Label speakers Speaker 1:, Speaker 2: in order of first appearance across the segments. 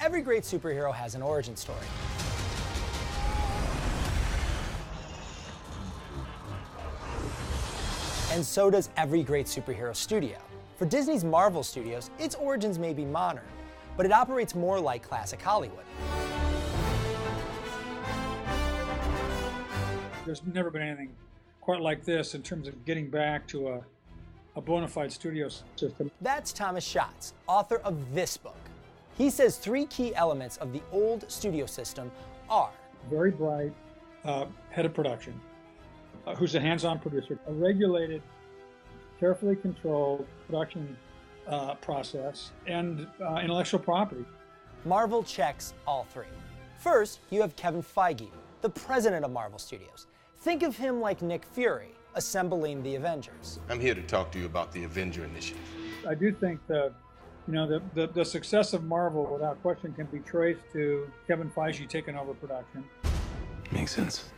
Speaker 1: Every great superhero has an origin story. And so does every great superhero studio. For Disney's Marvel Studios, its origins may be modern, but it operates more like classic Hollywood.
Speaker 2: There's never been anything quite like this in terms of getting back to a bona fide studio system.
Speaker 1: That's Thomas Schatz, author of this book. He says 3 key elements of the old studio system are
Speaker 2: very bright head of production, who's a hands-on producer, a regulated, carefully controlled production process, and intellectual property.
Speaker 1: Marvel checks all 3. First, you have Kevin Feige, the president of Marvel Studios. Think of him like Nick Fury, assembling the Avengers.
Speaker 3: I'm here to talk to you about the Avenger Initiative.
Speaker 2: I do think the success of Marvel, without question, can be traced to Kevin Feige taking over production.
Speaker 3: Makes sense.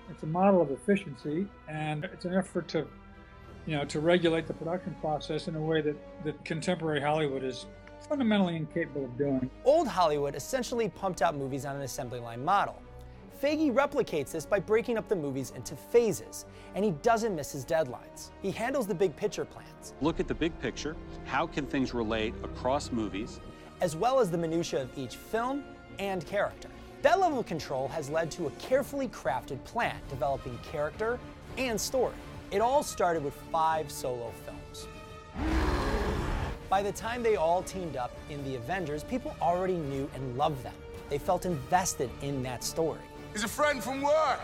Speaker 2: It's a model of efficiency, and it's an effort to regulate the production process in a way that contemporary Hollywood is fundamentally incapable of doing.
Speaker 1: Old Hollywood essentially pumped out movies on an assembly line model. Feige replicates this by breaking up the movies into phases, and he doesn't miss his deadlines. He handles the big picture plans.
Speaker 4: Look at the big picture. How can things relate across movies?
Speaker 1: As well as the minutiae of each film and character. That level of control has led to a carefully crafted plan developing character and story. It all started with 5 solo films. By the time they all teamed up in the Avengers, people already knew and loved them. They felt invested in that story.
Speaker 3: He's a friend from work.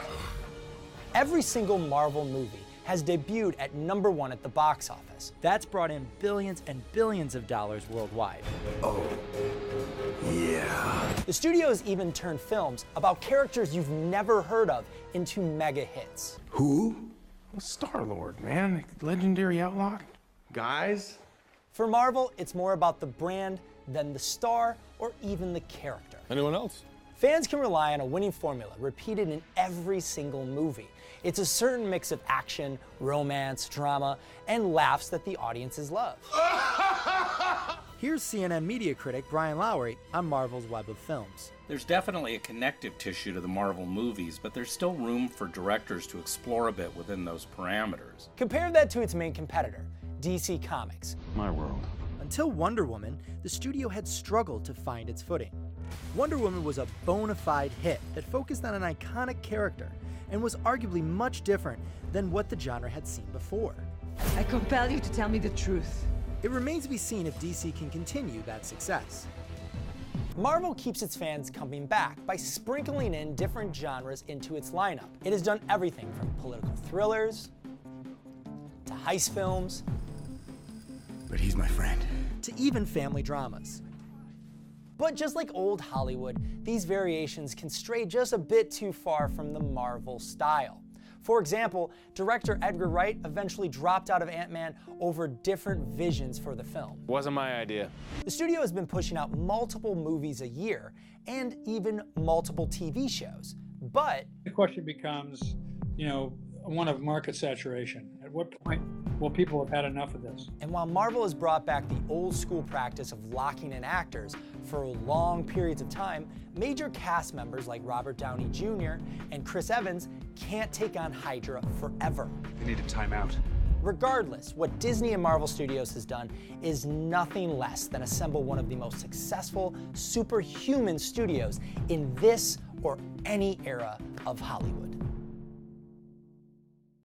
Speaker 1: Every single Marvel movie has debuted at #1 at the box office. That's brought in billions and billions of dollars worldwide.
Speaker 3: Oh, yeah.
Speaker 1: The studios even turned films about characters you've never heard of into mega hits.
Speaker 3: Who?
Speaker 5: Star-Lord, man. Legendary outlaw.
Speaker 3: Guys?
Speaker 1: For Marvel, it's more about the brand than the star or even the character.
Speaker 6: Anyone else?
Speaker 1: Fans can rely on a winning formula repeated in every single movie. It's a certain mix of action, romance, drama, and laughs that the audiences love. Here's CNN media critic Brian Lowry on Marvel's web of films.
Speaker 7: There's definitely a connective tissue to the Marvel movies, but there's still room for directors to explore a bit within those parameters.
Speaker 1: Compare that to its main competitor, DC Comics.
Speaker 4: My world.
Speaker 1: Until Wonder Woman, the studio had struggled to find its footing. Wonder Woman was a bona fide hit that focused on an iconic character and was arguably much different than what the genre had seen before.
Speaker 8: I compel you to tell me the truth.
Speaker 1: It remains to be seen if DC can continue that success. Marvel keeps its fans coming back by sprinkling in different genres into its lineup. It has done everything from political thrillers to heist films,
Speaker 3: But he's my friend.
Speaker 1: to even family dramas. But just like old Hollywood, these variations can stray just a bit too far from the Marvel style. For example, director Edgar Wright eventually dropped out of Ant-Man over different visions for the film.
Speaker 6: Wasn't my idea.
Speaker 1: The studio has been pushing out multiple movies a year and even multiple TV shows. But
Speaker 2: The question becomes, one of market saturation. At what point will people have had enough of this?
Speaker 1: And while Marvel has brought back the old school practice of locking in actors for long periods of time, major cast members like Robert Downey Jr. and Chris Evans can't take on Hydra forever.
Speaker 5: They need a timeout.
Speaker 1: Regardless, what Disney and Marvel Studios has done is nothing less than assemble one of the most successful superhuman studios in this or any era of Hollywood.